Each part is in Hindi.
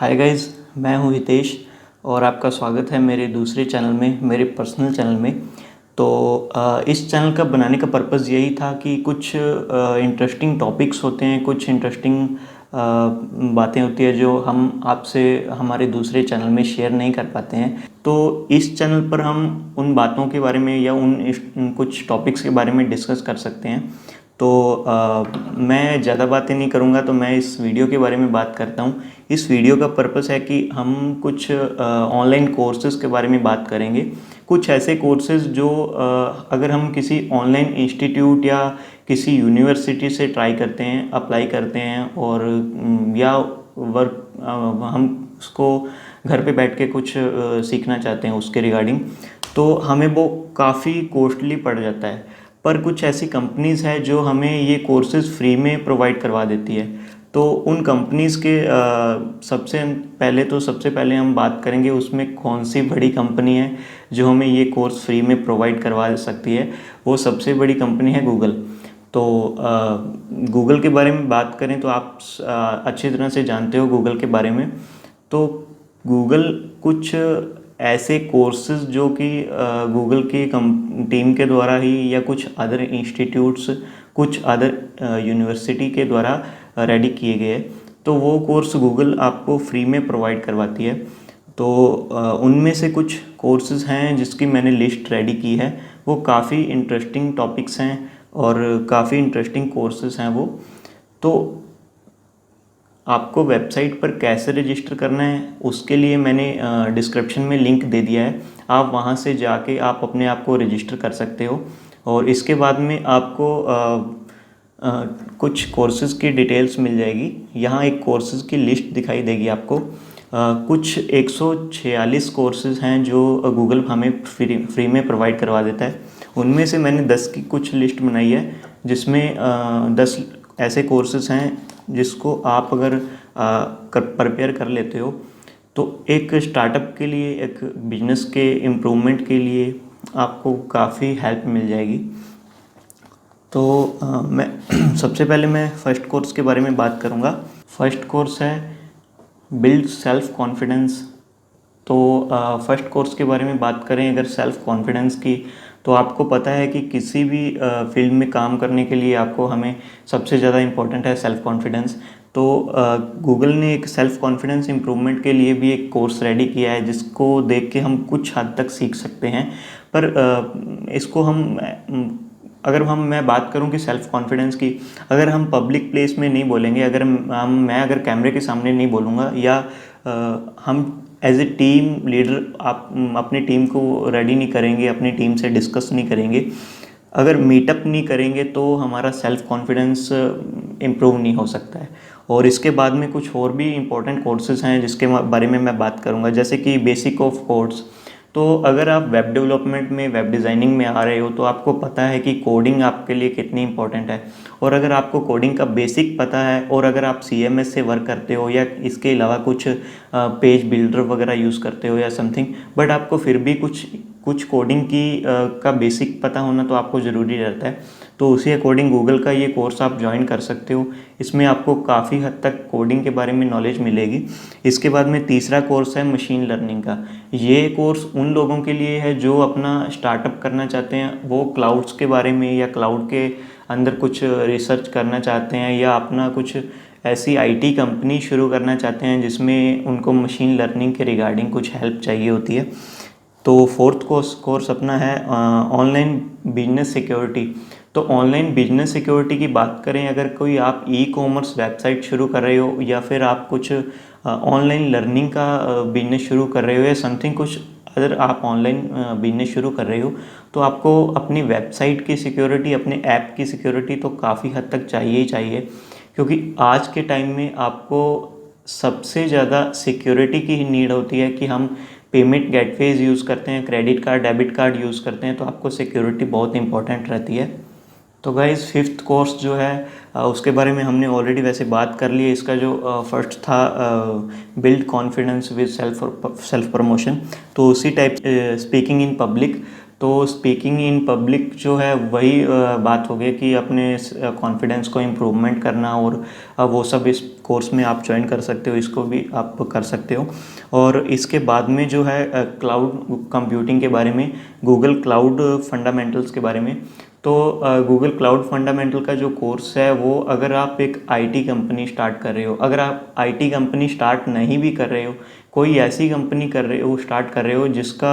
हाय गाइस, मैं हूं हितेश और आपका स्वागत है मेरे दूसरे चैनल में, मेरे पर्सनल चैनल में। तो इस चैनल का बनाने का पर्पज़ यही था कि कुछ इंटरेस्टिंग टॉपिक्स होते हैं, कुछ इंटरेस्टिंग बातें होती है जो हम आपसे हमारे दूसरे चैनल में शेयर नहीं कर पाते हैं। तो इस चैनल पर हम उन बातों के बारे में या उन कुछ टॉपिक्स के बारे में डिस्कस कर सकते हैं। तो मैं ज़्यादा बातें नहीं करूँगा, तो मैं इस वीडियो के बारे में बात करता हूँ। इस वीडियो का पर्पस है कि हम कुछ ऑनलाइन कोर्सेज़ के बारे में बात करेंगे। कुछ ऐसे कोर्सेज़ जो अगर हम किसी ऑनलाइन इंस्टीट्यूट या किसी यूनिवर्सिटी से ट्राई करते हैं, अप्लाई करते हैं और या वर्क हम उसको घर पे बैठ के कुछ सीखना चाहते हैं उसके रिगार्डिंग, तो हमें वो काफ़ी कॉस्टली पड़ जाता है। पर कुछ ऐसी कंपनीज़ है जो हमें ये कोर्सेज़ फ्री में प्रोवाइड करवा देती है। तो उन कंपनीज़ के सबसे पहले हम बात करेंगे उसमें कौन सी बड़ी कंपनी है जो हमें ये कोर्स फ्री में प्रोवाइड करवा सकती है। वो सबसे बड़ी कंपनी है गूगल। तो गूगल के बारे में बात करें तो आप अच्छी तरह से जानते हो गूगल के बारे में। तो गूगल कुछ ऐसे कोर्सेज जो कि गूगल की टीम के द्वारा ही या कुछ अदर इंस्टीट्यूट्स, कुछ अदर यूनिवर्सिटी के द्वारा रेडी किए गए, तो वो कोर्स गूगल आपको फ्री में प्रोवाइड करवाती है। तो उनमें से कुछ कोर्सेज हैं जिसकी मैंने लिस्ट रेडी की है। वो काफ़ी इंटरेस्टिंग टॉपिक्स हैं और काफ़ी इंटरेस्टिंग कोर्सेज हैं वो। तो आपको वेबसाइट पर कैसे रजिस्टर करना है उसके लिए मैंने डिस्क्रिप्शन में लिंक दे दिया है। आप वहां से जाके आप अपने आप को रजिस्टर कर सकते हो और इसके बाद में आपको कुछ कोर्सेज़ की डिटेल्स मिल जाएगी। यहाँ एक कोर्सेज़ की लिस्ट दिखाई देगी आपको। कुछ 146 कोर्सेज़ हैं जो गूगल हमें फ्री में प्रोवाइड करवा देता है। उनमें से मैंने 10 की कुछ लिस्ट बनाई है जिसमें 10 ऐसे कोर्सेज़ हैं जिसको आप अगर प्रिपेयर कर लेते हो तो एक स्टार्टअप के लिए, एक बिजनेस के इम्प्रूवमेंट के लिए आपको काफ़ी हेल्प मिल जाएगी। तो मैं सबसे पहले मैं फ़र्स्ट कोर्स के बारे में बात करूँगा। फर्स्ट कोर्स है बिल्ड सेल्फ कॉन्फिडेंस। तो फर्स्ट कोर्स के बारे में बात करें अगर सेल्फ कॉन्फिडेंस की, तो आपको पता है कि किसी भी फील्ड में काम करने के लिए आपको हमें सबसे ज़्यादा इम्पोर्टेंट है सेल्फ कॉन्फिडेंस। तो गूगल ने एक सेल्फ कॉन्फिडेंस इम्प्रूवमेंट के लिए भी एक कोर्स रेडी किया है जिसको देख के हम कुछ हद तक सीख सकते हैं। पर इसको अगर मैं बात करूं कि सेल्फ कॉन्फिडेंस की, अगर हम पब्लिक प्लेस में नहीं बोलेंगे, मैं अगर कैमरे के सामने नहीं बोलूँगा या हम एज ए टीम लीडर आप अपनी टीम को रेडी नहीं करेंगे, अपनी टीम से डिस्कस नहीं करेंगे, अगर मीटअप नहीं करेंगे, तो हमारा सेल्फ कॉन्फिडेंस इम्प्रूव नहीं हो सकता है। और इसके बाद में कुछ और भी इम्पोर्टेंट कोर्सेज़ हैं जिसके बारे में मैं बात करूँगा, जैसे कि बेसिक ऑफ कोड्स। तो अगर आप वेब डेवलपमेंट में, वेब डिज़ाइनिंग में आ रहे हो तो आपको पता है कि कोडिंग आपके लिए कितनी इंपॉर्टेंट है। और अगर आपको कोडिंग का बेसिक पता है और अगर आप CMS से वर्क करते हो या इसके अलावा कुछ पेज बिल्डर वगैरह यूज़ करते हो या समथिंग, बट आपको फिर भी कुछ कोडिंग का बेसिक पता होना तो आपको ज़रूरी रहता है। तो उसी अकॉर्डिंग गूगल का ये कोर्स आप ज्वाइन कर सकते हो। इसमें आपको काफ़ी हद तक कोडिंग के बारे में नॉलेज मिलेगी। इसके बाद में तीसरा कोर्स है मशीन लर्निंग का। ये कोर्स उन लोगों के लिए है जो अपना स्टार्टअप करना चाहते हैं, वो क्लाउड्स के बारे में या क्लाउड के अंदर कुछ रिसर्च करना चाहते हैं या अपना कुछ ऐसी IT कंपनी शुरू करना चाहते हैं जिसमें उनको मशीन लर्निंग के रिगार्डिंग कुछ हेल्प चाहिए होती है। तो फोर्थ कोर्स अपना है ऑनलाइन बिजनेस सिक्योरिटी। तो ऑनलाइन बिजनेस सिक्योरिटी की बात करें, अगर कोई आप ई-कॉमर्स वेबसाइट शुरू कर रहे हो या फिर आप कुछ ऑनलाइन लर्निंग का बिजनेस शुरू कर रहे हो या समथिंग कुछ अगर आप ऑनलाइन बिजनेस शुरू कर रहे हो, तो आपको अपनी वेबसाइट की सिक्योरिटी, अपने ऐप की सिक्योरिटी तो काफ़ी हद तक चाहिए ही चाहिए। क्योंकि आज के टाइम में आपको सबसे ज़्यादा सिक्योरिटी की ही नीड होती है कि हम पेमेंट गेटवेज यूज़ करते हैं, credit card, debit card use करते हैं, तो आपको सिक्योरिटी बहुत इंपॉर्टेंट रहती है। तो गाइज़ फिफ्थ कोर्स जो है उसके बारे में हमने ऑलरेडी वैसे बात कर ली है। इसका जो फर्स्ट था build confidence with self promotion, तो उसी टाइप स्पीकिंग इन पब्लिक। तो स्पीकिंग इन पब्लिक जो है वही बात हो गई कि अपने कॉन्फिडेंस को इम्प्रूवमेंट करना, और वो सब इस कोर्स में आप ज्वाइन कर सकते हो, इसको भी आप कर सकते हो। और इसके बाद में जो है क्लाउड कंप्यूटिंग के बारे में, गूगल क्लाउड फंडामेंटल्स के बारे में। तो गूगल क्लाउड फंडामेंटल का जो कोर्स है वो, अगर आप एक आईटी कंपनी स्टार्ट कर रहे हो, अगर आप आईटी कंपनी स्टार्ट नहीं भी कर रहे हो, कोई ऐसी कंपनी कर रहे हो, स्टार्ट कर रहे हो जिसका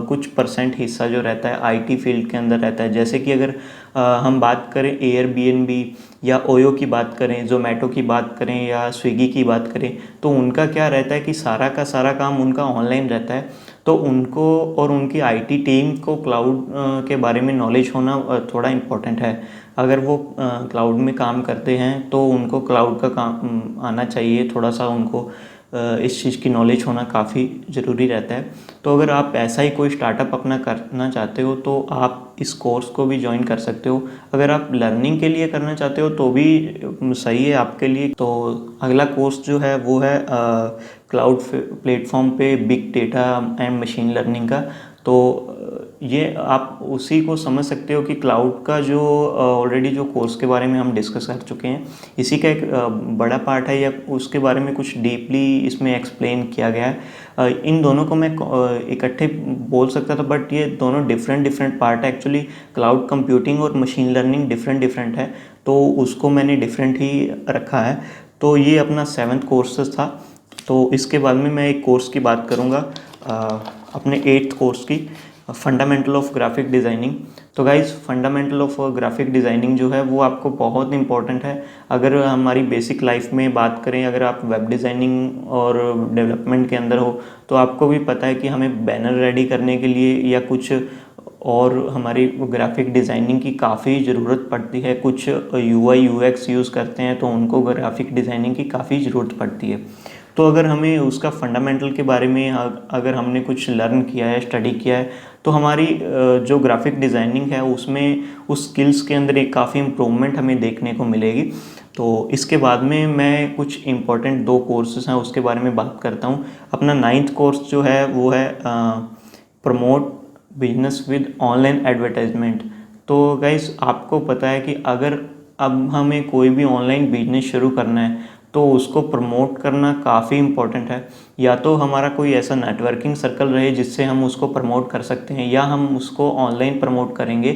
कुछ परसेंट हिस्सा जो रहता है आईटी फील्ड के अंदर रहता है, जैसे कि अगर हम बात करें एयरबीएनबी या ओयो की बात करें, जोमेटो की बात करें या स्विगी की बात करें, तो उनका क्या रहता है कि सारा का सारा काम उनका ऑनलाइन रहता है। तो उनको और उनकी आईटी टीम को क्लाउड के बारे में नॉलेज होना थोड़ा इम्पोर्टेंट है। अगर वो क्लाउड में काम करते हैं तो उनको क्लाउड का काम आना चाहिए, थोड़ा सा उनको इस चीज़ की नॉलेज होना काफ़ी ज़रूरी रहता है। तो अगर आप ऐसा ही कोई स्टार्टअप अपना करना चाहते हो तो आप इस कोर्स को भी ज्वाइन कर सकते हो। अगर आप लर्निंग के लिए करना चाहते हो तो भी सही है आपके लिए। तो अगला कोर्स जो है वो है क्लाउड प्लेटफॉर्म पे big data and machine learning का। तो ये आप उसी को समझ सकते हो कि क्लाउड का जो ऑलरेडी जो कोर्स के बारे में हम डिस्कस कर चुके हैं, इसी का एक बड़ा पार्ट है, या उसके बारे में कुछ डीपली इसमें एक्सप्लेन किया गया है। इन दोनों को मैं इकट्ठे बोल सकता था, बट ये दोनों डिफरेंट पार्ट है एक्चुअली। क्लाउड कंप्यूटिंग और मशीन लर्निंग डिफरेंट है, तो उसको मैंने डिफरेंट ही रखा है। तो ये अपना 7th कोर्स था। तो इसके बाद में मैं एक कोर्स की बात करूँगा, अपने 8th कोर्स की, फंडामेंटल ऑफ ग्राफिक डिज़ाइनिंग। तो guys fundamental of graphic designing जो है वो आपको बहुत इंपॉर्टेंट है। अगर हमारी बेसिक लाइफ में बात करें, अगर आप वेब डिज़ाइनिंग और डेवलपमेंट के अंदर हो तो आपको भी पता है कि हमें बैनर रेडी करने के लिए या कुछ और हमारी ग्राफिक डिज़ाइनिंग की काफ़ी ज़रूरत पड़ती है। कुछ UI UX यूज़ करते हैं तो उनको ग्राफिक डिज़ाइनिंग की काफ़ी ज़रूरत पड़ती है। तो अगर हमें उसका फंडामेंटल के बारे में अगर हमने कुछ लर्न किया है, स्टडी किया है, तो हमारी जो ग्राफिक डिज़ाइनिंग है उसमें उस स्किल्स के अंदर एक काफ़ी इम्प्रूवमेंट हमें देखने को मिलेगी। तो इसके बाद में मैं कुछ इम्पोर्टेंट 2 कोर्सेज हैं उसके बारे में बात करता हूँ। अपना 9th कोर्स जो है वो है promote business with online advertisement. तो गाइस आपको पता है कि अगर अब हमें कोई भी ऑनलाइन बिजनेस शुरू करना है तो उसको प्रमोट करना काफ़ी इम्पोर्टेंट है। या तो हमारा कोई ऐसा नेटवर्किंग सर्कल रहे जिससे हम उसको प्रमोट कर सकते हैं, या हम उसको ऑनलाइन प्रमोट करेंगे।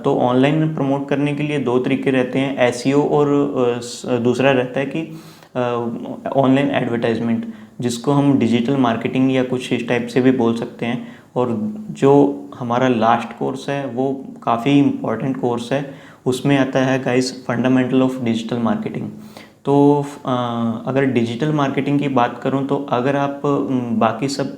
तो ऑनलाइन प्रमोट करने के लिए 2 तरीके रहते हैं, SEO और दूसरा रहता है कि ऑनलाइन एडवर्टाइजमेंट, जिसको हम डिजिटल मार्केटिंग या कुछ इस टाइप से भी बोल सकते हैं। और जो हमारा लास्ट कोर्स है वो काफ़ी इम्पोर्टेंट कोर्स है, उसमें आता है guys fundamental of digital marketing. तो अगर डिजिटल मार्केटिंग की बात करूं तो अगर आप बाकी सब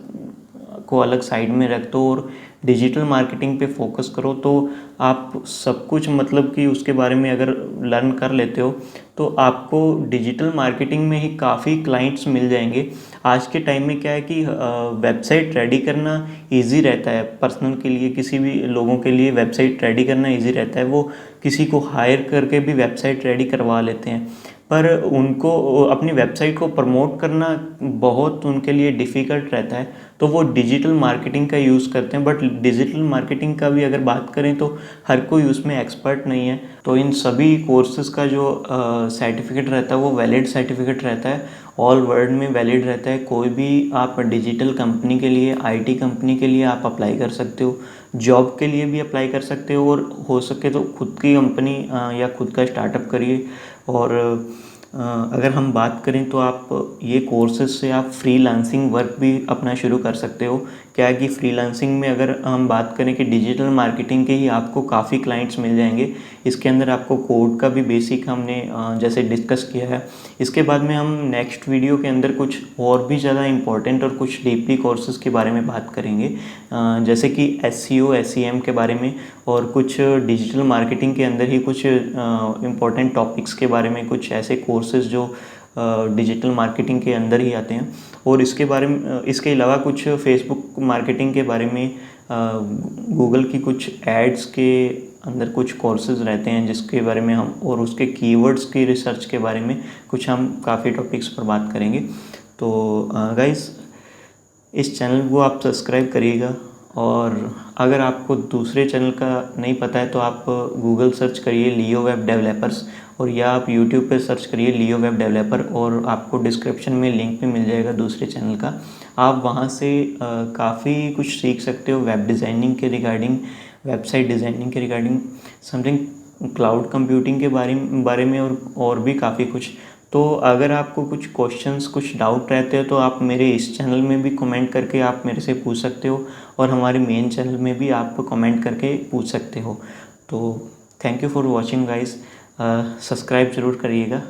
को अलग साइड में रख दो और डिजिटल मार्केटिंग पे फोकस करो तो आप सब कुछ मतलब कि उसके बारे में अगर लर्न कर लेते हो तो आपको डिजिटल मार्केटिंग में ही काफ़ी क्लाइंट्स मिल जाएंगे। आज के टाइम में क्या है कि वेबसाइट रेडी करना इजी रहता है, पर्सनल के लिए, किसी भी लोगों के लिए वेबसाइट रेडी करना इजी रहता है। वो किसी को हायर करके भी वेबसाइट रेडी करवा लेते हैं, पर उनको अपनी वेबसाइट को प्रमोट करना बहुत उनके लिए डिफ़िकल्ट रहता है, तो वो डिजिटल मार्केटिंग का यूज़ करते हैं। बट डिजिटल मार्केटिंग का भी अगर बात करें तो हर कोई उसमें एक्सपर्ट नहीं है। तो इन सभी कोर्सेज़ का जो सर्टिफिकेट रहता है वो वैलिड सर्टिफिकेट रहता है, ऑल वर्ल्ड में वैलिड रहता है। कोई भी आप डिजिटल कंपनी के लिए, IT कंपनी के लिए आप अप्लाई कर सकते हो, जॉब के लिए भी अप्लाई कर सकते हो, और हो सके तो खुद की कंपनी या खुद का स्टार्टअप करिए। और अगर हम बात करें तो आप ये कोर्सेज से आप फ्रीलांसिंग वर्क भी अपना शुरू कर सकते हो। क्या है कि फ्रीलांसिंग में अगर हम बात करें कि डिजिटल मार्केटिंग के ही आपको काफ़ी क्लाइंट्स मिल जाएंगे। इसके अंदर आपको कोड का भी बेसिक हमने जैसे डिस्कस किया है। इसके बाद में हम नेक्स्ट वीडियो के अंदर कुछ और भी ज़्यादा इम्पोर्टेंट और कुछ डीपली कोर्सेज के बारे में बात करेंगे, जैसे कि SEO SEM के बारे में, और कुछ डिजिटल मार्केटिंग के अंदर ही कुछ इम्पोर्टेंट टॉपिक्स के बारे में, कुछ ऐसे कोर्सेज जो डिजिटल मार्केटिंग के अंदर ही आते हैं। और इसके बारे में, इसके अलावा कुछ फेसबुक मार्केटिंग के बारे में, गूगल की कुछ एड्स के अंदर कुछ कोर्सेज रहते हैं जिसके बारे में हम, और उसके कीवर्ड्स की रिसर्च के बारे में कुछ हम काफ़ी टॉपिक्स पर बात करेंगे। तो गाइस इस चैनल को आप सब्सक्राइब करिएगा और अगर आपको दूसरे चैनल का नहीं पता है तो आप गूगल सर्च करिए लियो वेब डेवलपर्स, और या आप यूट्यूब पे सर्च करिए लियो वेब डेवलपर, और आपको डिस्क्रिप्शन में लिंक भी मिल जाएगा दूसरे चैनल का। आप वहाँ से काफ़ी कुछ सीख सकते हो वेब डिज़ाइनिंग के रिगार्डिंग, वेबसाइट डिज़ाइनिंग के रिगार्डिंग, समथिंग क्लाउड कंप्यूटिंग के बारे में और भी काफ़ी कुछ। तो अगर आपको कुछ क्वेश्चंस, कुछ डाउट रहते हो तो आप मेरे इस चैनल में भी कमेंट करके आप मेरे से पूछ सकते हो, और हमारे मेन चैनल में भी आप कमेंट करके पूछ सकते हो। तो thank you for watching guys, subscribe ज़रूर करिएगा।